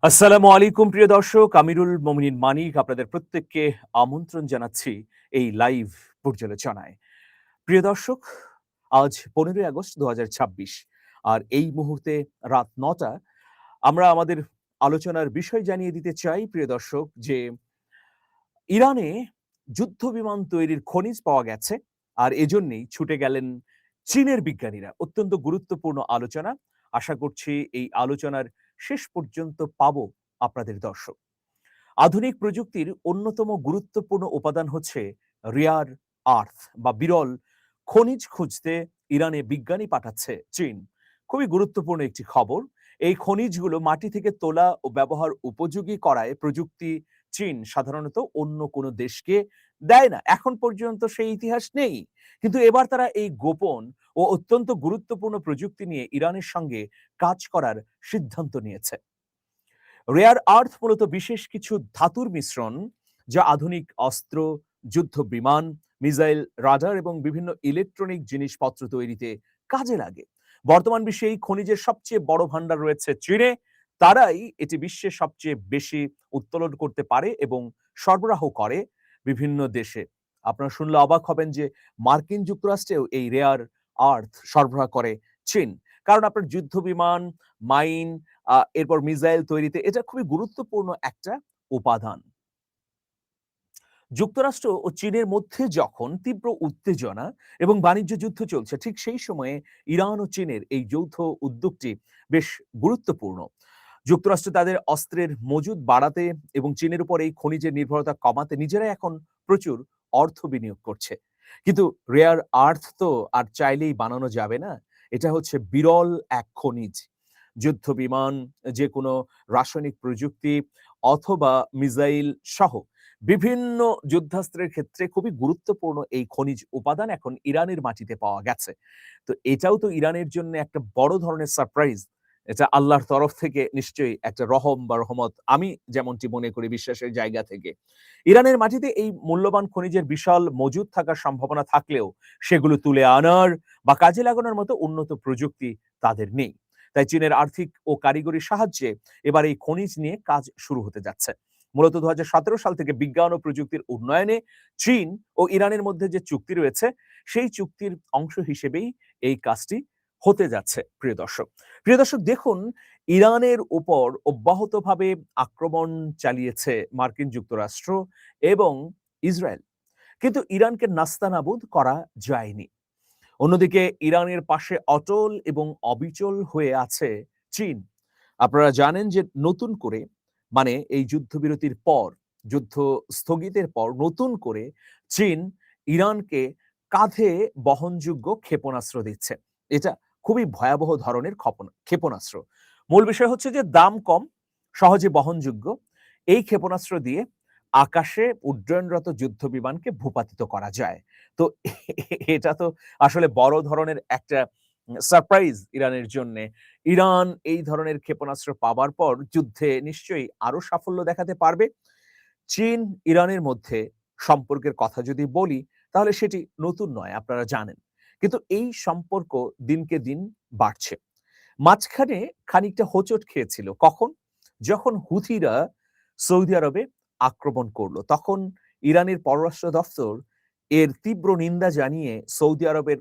আসসালামু আলাইকুম প্রিয় দর্শক, আমিরুল মোমিনিন মানিক আপনাদের প্রত্যেককে আমন্ত্রণ জানাচ্ছি এই লাইভ পর্যালোচনায়। প্রিয় দর্শক, আজ 15ই আগস্ট 2026 আর এই মুহূর্তে রাত 9টা। আমরা আমাদের আলোচনার বিষয় জানিয়ে দিতে চাই প্রিয় দর্শক যে ইরানে যুদ্ধ বিমান তৈরির খনিজ পাওয়া গেছে আর এজন্যই ছুটে গেলেন চীনের বিজ্ঞানীরা। অত্যন্ত গুরুত্বপূর্ণ আলোচনা। আশা করছি এই আলোচনার শেষ পর্যন্ত পাবো আপনাদের দর্শক। আধুনিক প্রযুক্তির অন্যতম গুরুত্বপূর্ণ উপাদান হচ্ছে রেয়ার আর্থ বা বিরল খনিজ খুঁজতে ইরানে বিজ্ঞানী পাঠাচ্ছে চীন। খুবই গুরুত্বপূর্ণ একটি খবর। এই খনিজগুলো মাটি থেকে তোলা ও ব্যবহার উপযোগী করায় প্রযুক্তি চীন সাধারণত অন্য কোনো দেশকে দেয় না। এখন পর্যন্ত সেই ইতিহাস নেই। কিন্তু এবার তারা এই গোপন ও অত্যন্ত গুরুত্বপূর্ণ প্রযুক্তি নিয়ে ইরানের সঙ্গে কাজ করার সিদ্ধান্ত নিয়েছে। রেয়ার আর্থ মূলত বিশেষ কিছু ধাতুর মিশ্রণ যা আধুনিক অস্ত্র, যুদ্ধ বিমান, মিসাইল, রাডার এবং বিভিন্ন ইলেকট্রনিক জিনিসপত্র তৈরিতে কাজে লাগে। বর্তমান বিশ্বে এই খনিজের সবচেয়ে বড় ভান্ডার রয়েছে চীনে। তারাই এটি বিশ্বের সবচেয়ে বেশি উত্তোলন করতে পারে এবং সরবরাহ করে বিভিন্ন দেশে। আপনারা শুনলে অবাক হবেন যে মার্কিন যুক্তরাষ্ট্রেও এই রেয়ার আর্থ সরবরাহ করে চীন। কারণ আপনার যুদ্ধ বিমান, মাইন, এরপর মিসাইল তৈরিতে এটা খুবই গুরুত্বপূর্ণ একটা উপাদান। যুক্তরাষ্ট্র ও চীনের মধ্যে যখন তীব্র উত্তেজনা এবং বাণিজ্য যুদ্ধ চলছে, ঠিক সেই সময়ে ইরান ও চীনের এই যৌথ উদ্যোগটি বেশ গুরুত্বপূর্ণ। যুক্তরাষ্ট্র তাদের অস্ত্রের মজুদ বাড়াতে এবং চীনের উপর এই খনিজের নির্ভরতা কমাতে নিজেরাই এখন প্রচুর অর্থ বিনিয়োগ করছে। কিন্তু রেয়ার আর্থ তো আর চাইলেই বানানো যাবে না। এটা হচ্ছে বিরল এক খনিজ। যুদ্ধ বিমান, যে কোনো রাসায়নিক প্রযুক্তি অথবা মিসাইল সহ বিভিন্ন যুদ্ধাস্ত্রের ক্ষেত্রে খুবই গুরুত্বপূর্ণ এই খনিজ উপাদান এখন ইরানের মাটিতে পাওয়া গেছে। তো এটাও তো ইরানের জন্য একটা বড় ধরনের সারপ্রাইজ। এটা আল্লাহর তরফ থেকে নিশ্চয়ই একটা রহম বা রহমত, আমি যেমনটি মনে করি বিশ্বাসের জায়গা থেকে। ইরানের মাটিতে এই মূল্যবান খনিজের বিশাল মজুদ থাকার সম্ভাবনা থাকলেও সেগুলো তুলে আনার বা কাজে লাগানোর মতো উন্নত প্রযুক্তি তাদের নেই। তাই চীনের আর্থিক ও কারিগরি সাহায্যে এবার এই খনিজ নিয়ে কাজ শুরু হতে যাচ্ছে। মূলত 2017 সাল থেকে বিজ্ঞান ও প্রযুক্তির উন্নয়নে চীন ও ইরানের মধ্যে যে চুক্তি রয়েছে সেই চুক্তির অংশ হিসেবেই এই কাজটি হতে যাচ্ছে। প্রিয় দর্শক দেখুন, ইরানের উপর অব্যাহতভাবে আক্রমণ চালিয়েছে মার্কিন যুক্তরাষ্ট্র এবং ইসরায়েল, কিন্তু ইরানকে নাস্তানাবুদ করা যায়নি। অন্যদিকে ইরানের পাশে অটল এবং অবিচল হয়ে আছে চীন। আপনারা জানেন যে নতুন করে, মানে এই যুদ্ধবিরতির পর, যুদ্ধ স্থগিতের পর নতুন করে চীন ইরানকে কাঁধে বহনযোগ্য ক্ষেপণাস্ত্র দিচ্ছে। এটা খুবই ভয়াবহ ধরনের ক্ষেপণাস্ত্র। মূল বিষয় হচ্ছে যে দাম কম, সহজে বহনযোগ্য। এই ক্ষেপণাস্ত্র দিয়ে আকাশে উড্ডয়নরত যুদ্ধ বিমানকে ভূপাতিত করা যায়। তো এটা তো আসলে বড় ধরনের একটা সারপ্রাইজ ইরানের জন্যে। ইরান এই ধরনের ক্ষেপণাস্ত্র পাবার পর যুদ্ধে নিশ্চয়ই আরো সাফল্য দেখাতে পারবে। চীন ইরানের মধ্যে সম্পর্কের কথা যদি বলি, তাহলে সেটি নতুন নয়, আপনারা জানেন। কিন্তু এই সম্পর্ক দিনকে দিন বাড়ছে। মাঝখানে খানিকটা হোঁচট খেয়েছিল। কখন? যখন হুথিরা সৌদি আরবে আক্রমণ করল। তখন ইরানের পররাষ্ট্র দফতর এর তীব্র নিন্দা জানিয়ে সৌদি আরবের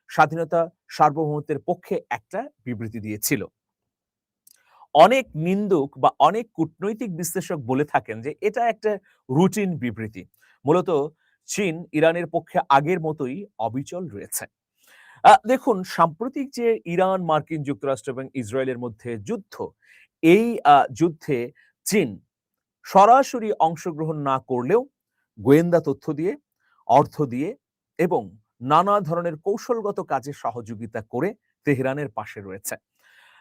স্বাধীনতা, সার্বভৌমত্বের পক্ষে একটা বিবৃতি দিয়েছিল। অনেক নিন্দুক বা অনেক কূটনৈতিক বিশ্লেষক বলে থাকেন যে এটা একটা রুটিন বিবৃতি। মূলত চীন ইরানের পক্ষে আগের মতোই অবিচল রয়েছে। দেখুন, সাম্প্রতিক যে ইরান, মার্কিন যুক্তরাষ্ট্র এবং ইসরায়েলের মধ্যে যুদ্ধ, এই যুদ্ধে চীন সরাসরি অংশগ্রহণ না করলেও গোয়েন্দা তথ্য দিয়ে, অর্থ দিয়ে এবং নানা ধরনের কৌশলগত কাজে সহযোগিতা করে তেহরানের পাশে রয়েছে।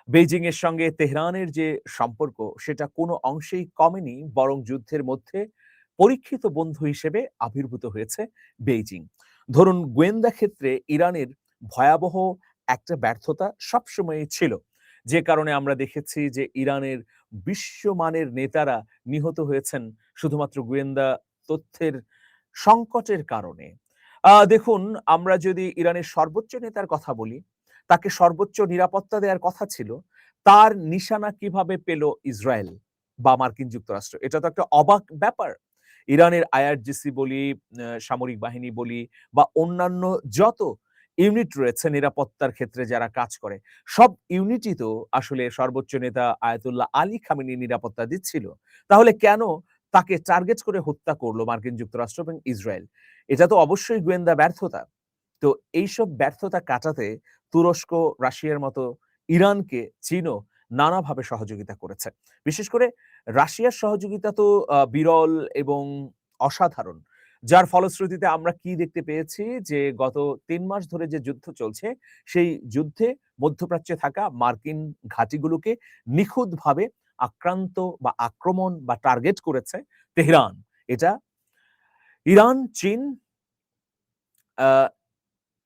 বেইজিং এর সঙ্গে তেহরানের যে সম্পর্ক সেটা কোনো অংশেই কমেনি, বরং যুদ্ধের মধ্যে পরীক্ষিত বন্ধু হিসেবে আবির্ভূত হয়েছে বেইজিং। ধরুন, গোয়েন্দা ক্ষেত্রে ইরানের ভয়াবহ একটা ব্যর্থতা সবসময়ই ছিল, যে কারণে আমরা দেখেছি যে ইরানের বিশ্বমানের নেতারা নিহত হয়েছেন শুধুমাত্র গোয়েন্দা তথ্যের সংকটের কারণে। দেখুন, আমরা যদি ইরানের সর্বোচ্চ নেতার কথা বলি, তাকে সর্বোচ্চ নিরাপত্তা দেওয়ার কথা ছিল। তার নিশানা কিভাবে পেল ইসরায়েল? বা মার্কিন যুক্তরাষ্ট্র? এটা তো একটা অবাক ব্যাপার। ইরানের আইআরজিসি বলি, সামরিক বাহিনী বলি বা অন্যান্য যত ইউনিট রয়েছে নিরাপত্তার ক্ষেত্রে যারা কাজ করে, সব ইউনিটই তো আসলে সর্বোচ্চ নেতা আয়াতুল্লাহ আলী খামেনি নিরাপত্তা দিচ্ছিল। তাহলে কেন তাকে টার্গেট করে হত্যা করল মার্কিন যুক্তরাষ্ট্র এবং ইসরায়েল? এটা তো অবশ্যই গোয়েন্দা ব্যর্থতা। তো এইসব ব্যর্থতা কাটাতে তুরস্ক, রাশিয়ার মতো ইরানকে চীনও নানাভাবে সহযোগিতা করেছে। বিশেষ করে রাশিয়ার সহযোগিতা তো বিরল এবং অসাধারণ। যার ফলশ্রুতিতে আমরা কি দেখতে পেয়েছি যে গত ৩ মাস ধরে যে যুদ্ধ চলছে, সেই যুদ্ধে মধ্যপ্রাচ্যে থাকা মার্কিন ঘাঁটিগুলোকে নিখুঁতভাবে আক্রান্ত বা আক্রমণ বা টার্গেট করেছে তেহরান। এটা ইরান, চীন আ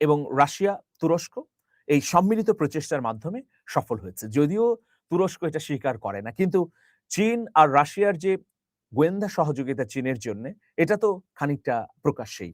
এবং রাশিয়া, তুরস্ক এই সম্মিলিত প্রচেষ্টার মাধ্যমে সফল হয়েছে। যদিও তুরস্ক এটা স্বীকার করে না। কিন্তু চীন আর রাশিয়ার যে গোয়েন্দা সহযোগিতা চীনের জন্যে, এটা তো খানিকটা প্রকাশ্যেই।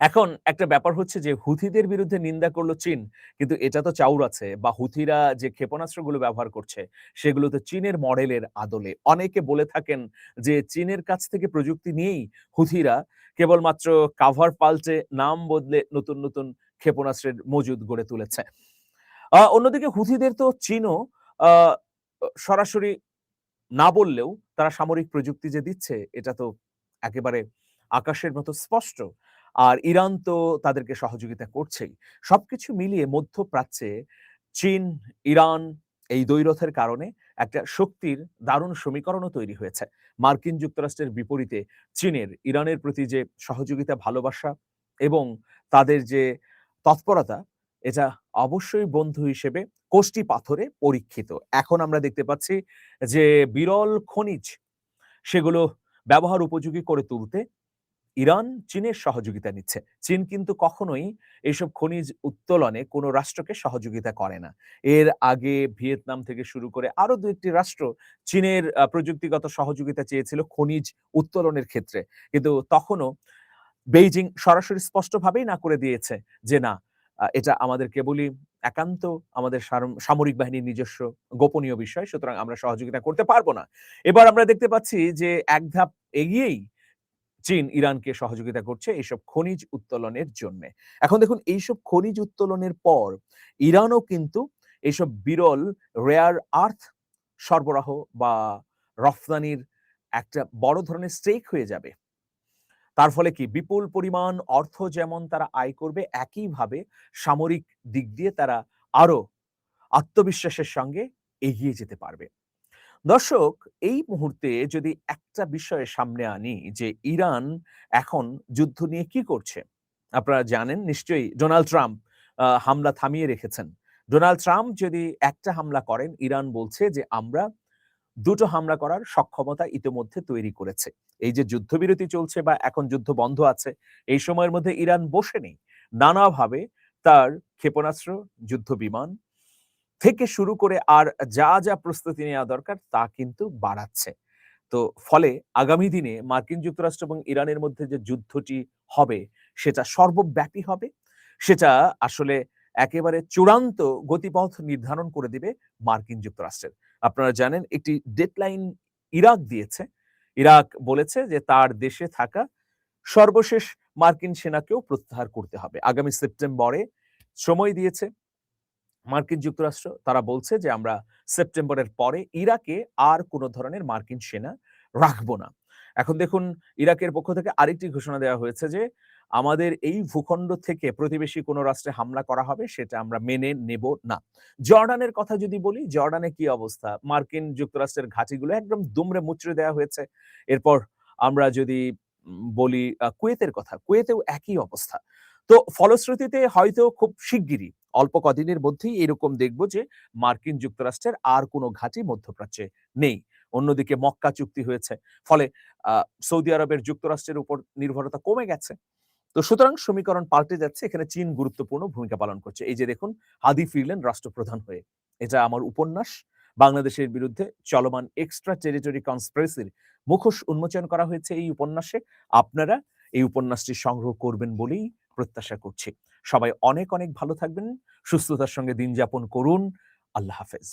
এখন একটা ব্যাপার হচ্ছে যে হুথিদের বিরুদ্ধে নিন্দা করল চীন। কিন্তু এটা তো চাউর আছে বা হুথিরা যে ক্ষেপণাস্ত্রগুলো ব্যবহার করছে, সেগুলো তো চীনের মডেলের আদলে। অনেকে বলে থাকেন যে চীনের কাছ থেকে প্রযুক্তি নিয়েই হুথিরা কেবলমাত্র কাভার পাল্টে নাম বদলে নতুন, নতুন ক্ষেপণাস্ত্রের মজুদ গড়ে তুলেছে। অন্যদিকে হুথিদের তো চীনও আ সরাসরি না বললেও তারা সামরিক প্রযুক্তি যে দিচ্ছে এটা তো একেবারে আকাশের মতো স্পষ্ট। আর ইরান তো তাদেরকে সহযোগিতা করছেই। সবকিছু মিলিয়ে মধ্যপ্রাচ্যে চীন, ইরান এই দ্বৈরথের কারণে একটা শক্তির দারুণ সমীকরণও তৈরি হয়েছে। মার্কিন যুক্তরাষ্ট্রের বিপরীতে চীনের ইরানের প্রতি যে সহযোগিতা, ভালোবাসা এবং তাদের যে তৎপরতা, এটা অবশ্যই বন্ধু হিসেবে কষ্টি পাথরে পরীক্ষিত। এখন আমরা দেখতে পাচ্ছি যে বিরল খনিজ সেগুলো ব্যবহার উপযোগী করে তুলতে ইরান চীনের সহযোগিতা নিচ্ছে। চীন কিন্তু কখনোই এইসব খনিজ উত্তোলনে কোনো রাষ্ট্রকে সহযোগিতা করে না। এর আগে ভিয়েতনাম থেকে শুরু করে আরো ২-১ টি রাষ্ট্র চীনের প্রযুক্তিগত সহযোগিতা চেয়েছিল খনিজ উত্তোলনের ক্ষেত্রে। কিন্তু তখনও বেইজিং সরাসরি স্পষ্টভাবেই না করে দিয়েছে যে, "না, এটা আমাদের কেবলই একান্ত আমাদের সামরিক বাহিনীর নিজস্ব গোপনীয় বিষয়। সুতরাং আমরা সহযোগিতা করতে পারব না।" এবার আমরা দেখতে পাচ্ছি যে এক ধাপ এগিয়েই চীন ইরানকে সহযোগিতা করছে এইসব খনিজ উত্তোলনের জন্যে। এখন দেখুন এইসব খনিজ উত্তোলনের পর ইরানও কিন্তু এইসব বিরল রেয়ার আর্থ সরবরাহ বা রফতানির একটা বড় ধরনের স্টেক হয়ে যাবে। তার ফলে কি বিপুল পরিমাণ অর্থ যেমন তারা আয় করবে, একইভাবে সামরিক দিক দিয়ে তারা আরো আত্মবিশ্বাসের সঙ্গে এগিয়ে যেতে পারবে। দর্শক, এই মুহূর্তে যদি একটা বিষয় সামনে আনি যে ইরান এখন যুদ্ধ নিয়ে কি করছে? আপনারা জানেন নিশ্চয়ই ডোনাল্ড ট্রাম্প হামলা থামিয়ে রেখেছেন। ডোনাল্ড ট্রাম্প যদি একটা হামলা করেন, ইরান বলছে যে আমরা ২ টো হামলা করার সক্ষমতা ইতিমধ্যে তৈরি করেছে। এই যে যুদ্ধবিরতি চলছে বা এখন যুদ্ধ বন্ধ আছে, এই সময়ের মধ্যে ইরান বসে নেই। নানাভাবে তার ক্ষেপণাস্ত্র, যুদ্ধ বিমান থেকে শুরু করে আর যা, যা প্রস্তুতি নেওয়া দরকার তা কিন্তু বাড়াচ্ছে। তো ফলে আগামী দিনে মার্কিন যুক্তরাষ্ট্র এবং ইরানের মধ্যে যে যুদ্ধটি হবে সেটা সর্বব্যাপী হবে। সেটা আসলে একেবারে চূড়ান্ত গতিপথ নির্ধারণ করে দিবে মার্কিন যুক্তরাষ্ট্রের। আপনারা জানেন একটি ডেডলাইন ইরাক দিয়েছে। ইরাক বলেছে যে তার দেশে থাকা সর্বশেষ মার্কিন সেনাকেও প্রত্যাহার করতে হবে। আগামী সেপ্টেম্বরে সময় দিয়েছে মার্কিন যুক্তরাষ্ট্র। তারা বলছে যে আমরা সেপ্টেম্বরের পরে ইরাকে আর কোন ধরনের মার্কিন সেনা রাখবো না। এখন দেখুন ইরাকের পক্ষ থেকে আরেকটি ঘোষণা দেওয়া হয়েছে যে আমাদের এই ভূখণ্ড থেকে প্রতিবেশী কোন রাষ্ট্রে হামলা করা হবে সেটা আমরা মেনে নেব না। জর্ডানের কথা যদি বলি, জর্ডানে কি অবস্থা? মার্কিন যুক্তরাষ্ট্রের ঘাঁটিগুলো একদম দুমড়ে মুচড়ে দেওয়া হয়েছে। এরপর আমরা যদি বলি কুয়েতের কথা, কুয়েতেও একই অবস্থা। তো ফলশ্রুতিতে হয়তো খুব শিগগিরই অল্প কদিনের মধ্যেই এরকম দেখব যে মার্কিন যুক্তরাষ্ট্রের আর কোন ঘাঁটি মধ্যপ্রাচ্যে নেই। অন্যদিকে মক্কা চুক্তি হয়েছে। ফলে আ সৌদি আরবের যুক্তরাষ্ট্রের উপর নির্ভরতা কমে গেছে। তো সুতরাং সমীকরণ পাল্টে যাচ্ছে। এখানে চীন গুরুত্বপূর্ণ ভূমিকা পালন করছে। এই যে দেখুন হাদি ফিরলেন রাষ্ট্রপ্রধান হয়ে। এটা আমার উপন্যাস। বাংলাদেশের বিরুদ্ধে চলমান এক্সট্রা টেরিটরি কনস্পিরেসির মুখোশ উন্মোচন করা হয়েছে এই উপন্যাসে। আপনারা এই উপন্যাসটি সংগ্রহ করবেন বলেই প্রত্যাশা করছি। সবাই অনেক, অনেক ভালো থাকবেন। সুস্থতার সঙ্গে দিন যাপন করুন। আল্লাহ হাফেজ।